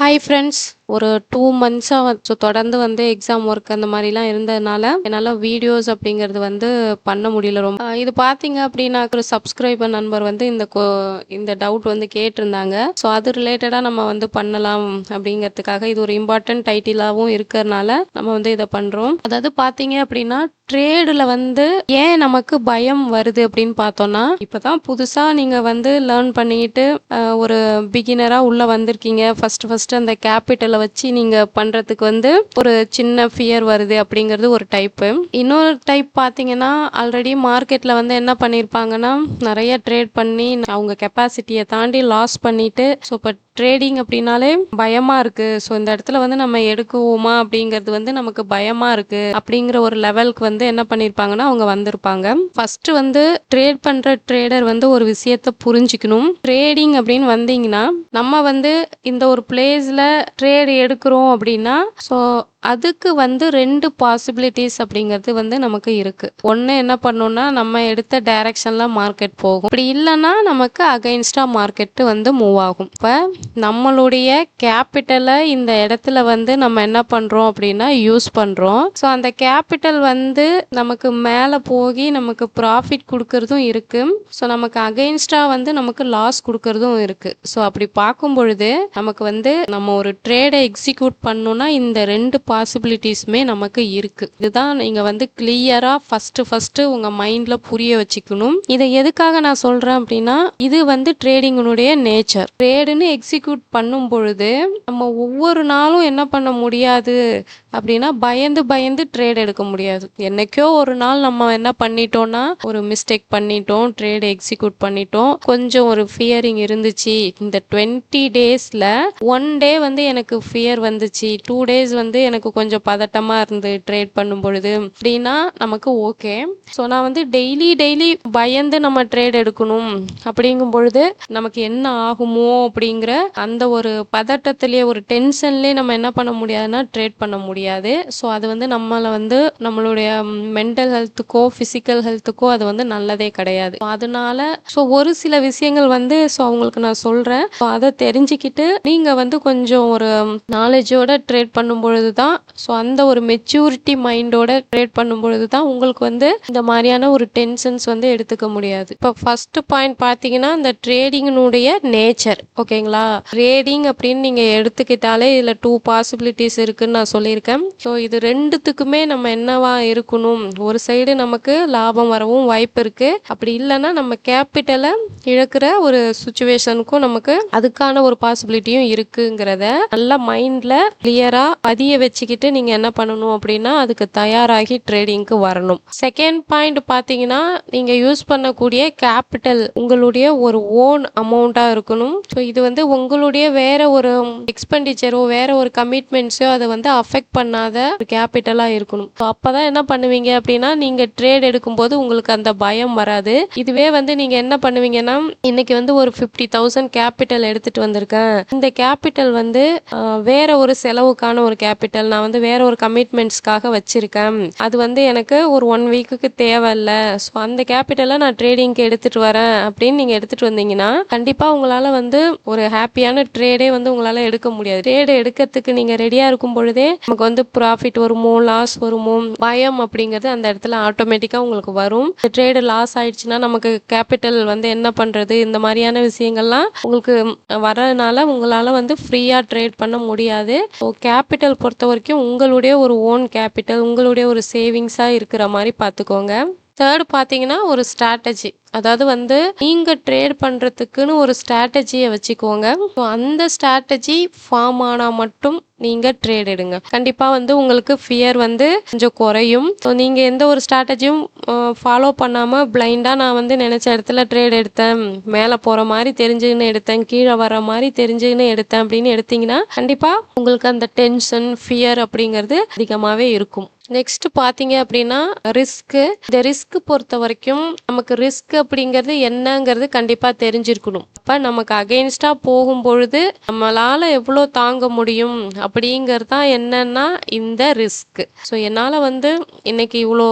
Hi friends. ஒரு 2 மந்த்ஸா தொடர்ந்து exam work அந்த மாரிலாம் இருந்ததுனால, என்னால வீடியோஸ் அப்படிங்கிறது பண்ண முடியல ரொம்ப. இது பார்த்தீங்க அப்படின்னா, ஒரு சப்ஸ்கிரைபர் நண்பர் இந்த டவுட் கேட்டிருந்தாங்க. ஸோ அது ரிலேட்டடா நம்ம பண்ணலாம் அப்படிங்கிறதுக்காக, இது ஒரு இம்பார்ட்டன்ட் டைட்டிலாவும் இருக்கிறனால, நம்ம இத பண்றோம். அதாவது பார்த்தீங்க அப்படின்னா, ட்ரேடுல ஏன் நமக்கு பயம் வருது அப்படின்னு பார்த்தோம்னா, இப்பதான் புதுசா நீங்க லேர்ன் பண்ணிட்டு ஒரு பிகினரா உள்ள வந்திருக்கீங்க. ஃபர்ஸ்ட் அந்த கேபிட்டலை வச்சு நீங்க பண்றதுக்கு ஒரு சின்ன ஃபியர் வருது அப்படிங்கிறது ஒரு டைப்பு. இன்னொரு டைப் பார்த்தீங்கன்னா, ஆல்ரெடி மார்க்கெட்ல என்ன பண்ணியிருப்பாங்கன்னா, நிறைய ட்ரேட் பண்ணி அவங்க கெப்பாசிட்டியை தாண்டி லாஸ் பண்ணிட்டு, ஸோ இப்போ ட்ரேடிங் அப்படின்னாலே பயமா இருக்கு. ஸோ இந்த இடத்துல நம்ம எடுக்குவோமா அப்படிங்கிறது நமக்கு பயமா இருக்கு அப்படிங்கிற ஒரு லெவலுக்கு என்ன பண்ணியிருப்பாங்கன்னா அவங்க வந்திருப்பாங்க. ஃபர்ஸ்ட் ட்ரேட் பண்ற ட்ரேடர் ஒரு விஷயத்த புரிஞ்சுக்கணும். ட்ரேடிங் அப்படின்னு வந்தீங்கன்னா நம்ம இந்த ஒரு பிளேஸ்ல ட்ரேட் எடுக்கிறோம் அப்படின்னா, ஸோ அதுக்கு 2 பாசிபிலிட்டிஸ் அப்படிங்கிறது நமக்கு இருக்கு. ஒன்று என்ன பண்ணோம்னா, நம்ம எடுத்த டைரக்ஷன்ல மார்க்கெட் போகும். இப்படி இல்லைன்னா நமக்கு அகைன்ஸ்டா மார்க்கெட் மூவ் ஆகும். இப்போ நம்மளுடைய கேபிட்டலை இந்த இடத்துல நம்ம என்ன பண்றோம் அப்படின்னா யூஸ் பண்றோம். ஸோ அந்த கேபிட்டல் நமக்கு மேலே போகி நமக்கு ப்ராஃபிட் கொடுக்கறதும் இருக்கு. ஸோ நமக்கு அகைன்ஸ்டா நமக்கு லாஸ் கொடுக்கறதும் இருக்கு. ஸோ அப்படி பார்க்கும் பொழுது நமக்கு நம்ம ஒரு ட்ரேடை எக்ஸிக்யூட் பண்ணணும்னா இந்த 2 பாசிபிலிட்டிஸ்மே நமக்கு இருக்கு. இதுதான் நீங்க கிளியரா ஃபர்ஸ்ட் உங்க மைண்ட்ல புரிய வச்சுக்கணும். இதை எதுக்காக நான் சொல்றேன் அப்படின்னா, இது ட்ரேடிங்கினுடைய நேச்சர். ட்ரேடுன்னு எக்ஸிக்யூட் பண்ணும் பொழுது நம்ம ஒவ்வொரு நாளும் என்ன பண்ண முடியாது அப்படின்னா, பயந்து ட்ரேட் எடுக்க முடியாது. என்னைக்கோ ஒரு நாள் நம்ம என்ன பண்ணிட்டோம்னா, ஒரு மிஸ்டேக் பண்ணிட்டோம், ட்ரேட் எக்ஸிக்யூட் பண்ணிட்டோம், கொஞ்சம் ஒரு ஃபியரிங் இருந்துச்சு. இந்த 20 டேஸ்ல 1 டே எனக்கு ஃபியர் வந்துச்சு, 2 டேஸ் எனக்கு கொஞ்சம் பதட்டமா இருந்து ட்ரேட் பண்ணும் பொழுது அப்படின்னா நமக்கு ஓகே. ஸோ நான் டெய்லி பயந்து நம்ம ட்ரேட் எடுக்கணும் அப்படிங்கும் பொழுது நமக்கு என்ன ஆகுமோ அப்படிங்கிற அந்த ஒரு பதட்டத்திலேயே ஒரு டென்ஷன்லேயே நம்ம என்ன பண்ண முடியாதுன்னா ட்ரேட் பண்ண முடியாது. ஸோ அது நம்மளை நம்மளுடைய மென்டல் ஹெல்த்துக்கோ ஃபிசிக்கல் ஹெல்த்துக்கோ அது நல்லதே கிடையாது. அதனால ஸோ ஒரு சில விஷயங்கள் ஸோ அவங்களுக்கு நான் சொல்றேன். ஸோ அதை தெரிஞ்சுக்கிட்டு நீங்க கொஞ்சம் ஒரு நாலேஜோட ட்ரேட் பண்ணும் பொழுது தான், ஸோ அந்த ஒரு மெச்சூரிட்டி மைண்டோட ட்ரேட் பண்ணும் பொழுது தான் உங்களுக்கு இந்த மாதிரியான ஒரு டென்ஷன்ஸ் எடுத்துக்க முடியாது. இப்போ ஃபர்ஸ்ட் பாயிண்ட் பார்த்தீங்கன்னா, இந்த ட்ரேடிங்கினுடைய நேச்சர். ஓகேங்களா? ட்ரேடிங் அப்படின்னு நீங்க எடுத்துக்கிட்டாலே இதுல 2 பாசிபிலிட்டிஸ் இருக்குன்னு நான் சொல்லியிருக்கேன். ஸோ இது ரெண்டுத்துக்குமே நம்ம என்னவா இருக்கணும், ஒரு சைடு நமக்கு லாபம் வரவும் வாய்ப்பு இருக்கு, அப்படி இல்லைன்னா நம்ம கேபிட்டலை இழக்கிற ஒரு சுச்சுவேஷனுக்கும் நமக்கு அதுக்கான ஒரு பாசிபிலிட்டியும் இருக்குங்கிறத நல்லா மைண்ட்ல கிளியரா பதிய வச்சுக்கிட்டு நீங்க என்ன பண்ணணும் அப்படின்னா அதுக்கு தயாராகி ட்ரேடிங்க்கு வரணும். செகண்ட் பாயிண்ட் பாத்தீங்கன்னா, நீங்க யூஸ் பண்ணக்கூடிய கேபிட்டல் உங்களுடைய ஒரு ஓன் அமௌண்டா இருக்கணும். ஸோ இது உங்களுடைய வேற ஒரு எக்ஸ்பெண்டிச்சரோ வேற ஒரு கமிட்மெண்ட்ஸோ அதை அஃபெக்ட் பண்ணாத ஒரு கேபிட்டலா இருக்கணும். ஸோ அப்பதான் என்ன பண்ணுவீங்க அப்படின்னா, நீங்க ட்ரேட் எடுக்கும்போது உங்களுக்கு அந்த பயம் வராது. இதுவே நீங்க என்ன பண்ணுவீங்கன்னா, இன்னைக்கு ஒரு 50,000 கேபிட்டல் எடுத்துட்டு வந்திருக்கேன், இந்த கேபிட்டல் வேற ஒரு செலவுக்கான ஒரு கேபிட்டல், நான் வேற ஒரு கமிட்மெண்ட்ஸ்க்காக வச்சிருக்கேன், அது எனக்கு ஒரு 1 வீக்குக்கு தேவையில்ல, ஸோ அந்த கேபிட்டலை நான் ட்ரேடிங்க்கு எடுத்துட்டு வரேன் அப்படின்னு நீங்க எடுத்துட்டு வந்தீங்கன்னா கண்டிப்பா உங்களால ஒரு ஹாப்பியான ட்ரேடே உங்களால எடுக்க முடியாது. ட்ரேட் எடுக்கிறதுக்கு நீங்க ரெடியா இருக்கும் பொழுதே நமக்கு ப்ராஃபிட் வருமோ லாஸ் வருமோ பயம் அப்படிங்கிறது அந்த இடத்துல ஆட்டோமேட்டிக்கா உங்களுக்கு வரும். ட்ரேடு லாஸ் ஆயிடுச்சுன்னா நமக்கு கேபிட்டல் என்ன பண்றது, இந்த மாதிரியான விஷயங்கள்லாம் உங்களுக்கு வரதுனால உங்களால ஃப்ரீயா ட்ரேட் பண்ண முடியாது. ஸோ கேபிட்டல் பொறுத்த வரைக்கும் உங்களுடைய ஒரு ஓன் கேபிட்டல் உங்களுடைய ஒரு சேவிங்ஸா இருக்கிற மாதிரி பார்த்துக்கோங்க. தேர்ட் பார்த்தீங்கன்னா, ஒரு ஸ்ட்ராட்டஜி. அதாவது நீங்க ட்ரேட் பண்றதுக்குன்னு ஒரு ஸ்ட்ராட்டஜியை வச்சுக்கோங்க. ஸோ அந்த ஸ்ட்ராட்டஜி ஃபார்ம் ஆனா மட்டும் நீங்க ட்ரேட் எடுங்க. கண்டிப்பா உங்களுக்கு ஃபியர் கொஞ்சம் குறையும். ஸோ நீங்க எந்த ஒரு ஸ்ட்ராட்டஜியும் ஃபாலோ பண்ணாம பிளைண்டா நான் நினைச்ச இடத்துல ட்ரேட் எடுத்தேன், மேலே போற மாதிரி தெரிஞ்சுக்கின்னு எடுத்தேன், கீழே வர மாதிரி தெரிஞ்சுக்கின்னு எடுத்தேன் அப்படின்னு எடுத்தீங்கன்னா கண்டிப்பா உங்களுக்கு அந்த டென்ஷன் ஃபியர் அப்படிங்கிறது அதிகமாவே இருக்கும். நெக்ஸ்ட் பார்த்தீங்க அப்படின்னா ரிஸ்க்கு. இந்த ரிஸ்க் பொறுத்த வரைக்கும் நமக்கு ரிஸ்க் அப்படிங்கிறது என்னங்கிறது கண்டிப்பாக தெரிஞ்சிருக்கணும். அப்போ நமக்கு அகெயின்ஸ்டாக போகும்பொழுது நம்மளால் எவ்வளோ தாங்க முடியும் அப்படிங்கிறது தான் என்னன்னா இந்த ரிஸ்க்கு. ஸோ என்னால் வந்து இன்னைக்கு இவ்வளோ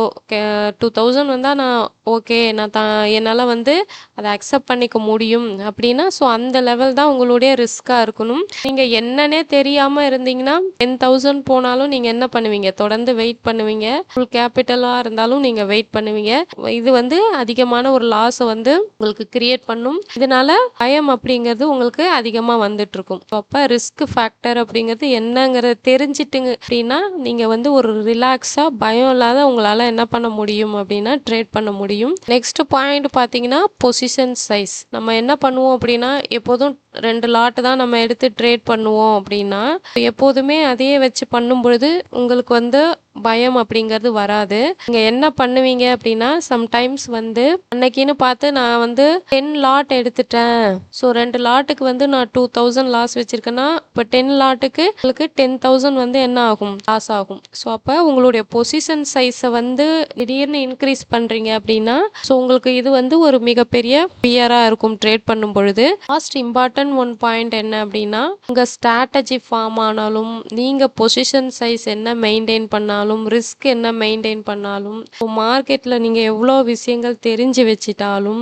2000 வந்தால் நான் ஓகே, நான் என்னால் வந்து அதை அக்செப்ட் பண்ணிக்க முடியும் அப்படின்னா, ஸோ அந்த லெவல் தான் உங்களுடைய ரிஸ்க்காக இருக்கணும். நீங்கள் என்னன்னே தெரியாமல் இருந்தீங்கன்னா 10,000 போனாலும் நீங்கள் என்ன பண்ணுவீங்க, தொடர்ந்து வெயிட் பண்ணுவீங்க. ஃபுல் கேபிட்டலாக இருந்தாலும் நீங்கள் வெயிட் பண்ணுவீங்க. இது வந்து அதிகமான ஒரு லாஸை வந்து உங்களுக்கு கிரியேட் பண்ணும். இதனால பயம் அப்படிங்கிறது உங்களுக்கு அதிகமாக வந்துட்டு இருக்கும். அப்போ ரிஸ்க் ஃபேக்டர் அப்படிங்கிறது என்னங்கிறத தெரிஞ்சிட்டுங்க அப்படின்னா நீங்கள் வந்து ஒரு ரிலாக்ஸாக பயம் இல்லாத உங்களால் என்ன பண்ண முடியும் அப்படின்னா ட்ரேட் பண்ண முடியும். நெக்ஸ்ட் பாயிண்ட் பார்த்தீங்கன்னா பொசிஷன் சைஸ். நம்ம என்ன பண்ணுவோம் அப்படின்னா எப்போதும் 2 லாட் தான் நம்ம எடுத்து ட்ரேட் பண்ணுவோம் அப்படின்னா எப்போதுமே அதையே வச்சு பண்ணும் பொழுது உங்களுக்கு வந்து பயம் அப்படிங்கிறது வராது. நீங்க என்ன பண்ணுவீங்க அப்படின்னா சம்டைம்ஸ் வந்து அன்னைக்குன்னு பார்த்து நான் வந்து 10 லாட் எடுத்துட்டேன், ஸோ 2 லாட்டுக்கு வந்து நான் 2000 லாஸ் வச்சிருக்கேன்னா இப்போ 10 லாட்டுக்கு உங்களுக்கு 10,000 வந்து என்ன ஆகும், லாஸ் ஆகும். ஸோ அப்போ உங்களுடைய பொசிஷன் சைஸை வந்து திடீர்னு இன்க்ரீஸ் பண்றீங்க அப்படின்னா ஸோ உங்களுக்கு இது வந்து ஒரு மிகப்பெரிய ஃபியரா இருக்கும் ட்ரேட் பண்ணும் பொழுது. லாஸ்ட் இம்பார்ட்டன்ட் ஒன் பாயிண்ட் என்ன அப்படின்னா உங்க ஸ்ட்ராட்டஜி ஃபார்ம் ஆனாலும் நீங்க பொசிஷன் சைஸ் என்ன மெயின்டைன் பண்ணாலும் ரிஸ்க் என்ன மெயின்டைன் பண்ணாலும் மார்க்கெட்ல நீங்க எவ்வளோ விஷயங்கள் தெரிஞ்சு வச்சிட்டாலும்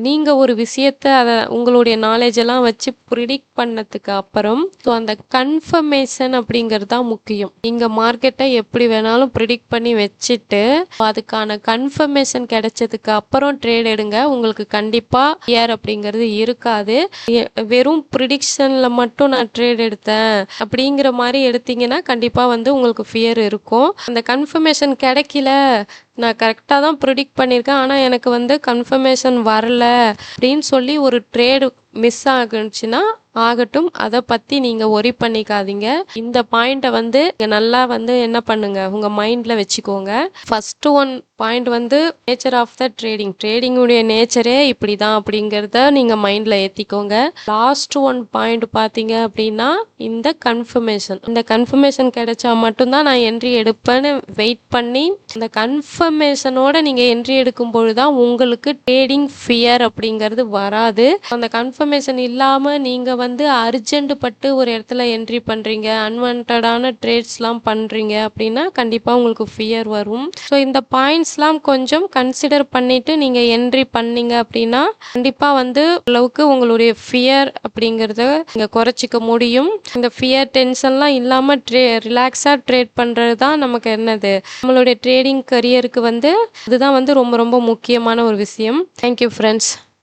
நீங்க ஒரு விஷயத்த அதை உங்களுடைய நாலேஜ் எல்லாம் வச்சு ப்ரிடிக்ட் பண்ணதுக்கு அப்புறம் ஸோ அந்த கன்ஃபர்மேஷன் அப்படிங்கிறது தான் முக்கியம். நீங்க மார்க்கெட்டை எப்படி வேணாலும் ப்ரிடிக்ட் பண்ணி வச்சுட்டு அதுக்கான கன்ஃபர்மேஷன் கிடைச்சதுக்கு அப்புறம் ட்ரேட் எடுங்க. உங்களுக்கு கண்டிப்பா ஏர் அப்படிங்கிறது இருக்காது. வெறும் ப்ரிடிக்ஷன்ல மட்டும் நான் ட்ரேட் எடுத்தேன் அப்படிங்கிற மாதிரி எடுத்தீங்கன்னா கண்டிப்பா வந்து உங்களுக்கு ஃபியர் இருக்கும். அந்த கன்ஃபர்மேஷன் கிடைக்கல, நான் கரெக்டாக தான் ப்ரிடிக்ட் பண்ணியிருக்கேன் ஆனால் எனக்கு வந்து கன்ஃபர்மேஷன் வரல அப்படின்னு சொல்லி ஒரு ட்ரேடு மிஸ் ஆகுச்சுன்னா ஆகட்டும், அதை பற்றி நீங்கள் ஒரி பண்ணிக்காதீங்க. இந்த பாயிண்ட்டை வந்து நல்லா வந்து என்ன பண்ணுங்க உங்கள் மைண்டில் வச்சுக்கோங்க. ஃபர்ஸ்ட் ஒன் பாயிண்ட் வந்து நேச்சர் ஆஃப் த ட்ரேடிங்குடைய நேச்சரே இப்படி தான் அப்படிங்கிறத நீங்கள் மைண்டில் ஏற்றிக்கோங்க. லாஸ்ட் ஒன் பாயிண்ட் பார்த்தீங்க அப்படின்னா இந்த கன்ஃபர்மேஷன் கிடைச்சா மட்டும்தான் நான் என்ட்ரி எடுப்பேன்னு வெயிட் பண்ணி இந்த கன்ஃபர்மேஷனோட நீங்கள் என்ட்ரி எடுக்கும் பொழுது தான் உங்களுக்கு ட்ரேடிங் ஃபியர் அப்படிங்கிறது வராது. அந்த கன்ஃபர்மேஷன் இல்லாமல் நீங்கள் வந்து அர்ஜென்ட் பட்டு ஒரு இடத்துல என்ட்ரி பண்ணுறீங்க, அன்வான்டான ட்ரேட்ஸ்லாம் பண்ணுறீங்க அப்படின்னா கண்டிப்பாக உங்களுக்கு ஃபியர் வரும். ஸோ இந்த பாயிண்ட்ஸ்லாம் கொஞ்சம் கன்சிடர் பண்ணிட்டு நீங்கள் என்ட்ரி பண்ணீங்க அப்படின்னா கண்டிப்பாக வந்து அளவுக்கு உங்களுடைய ஃபியர் அப்படிங்கிறத நீங்கள் குறைச்சிக்க முடியும். இந்த ஃபியர் டென்ஷன்லாம் இல்லாமல் ரிலாக்ஸாக ட்ரேட் பண்ணுறது தான் நமக்கு என்னது நம்மளுடைய ட்ரேடிங் கரியருக்கு வந்து இதுதான் வந்து ரொம்ப ரொம்ப முக்கியமான ஒரு விஷயம். Thank you friends.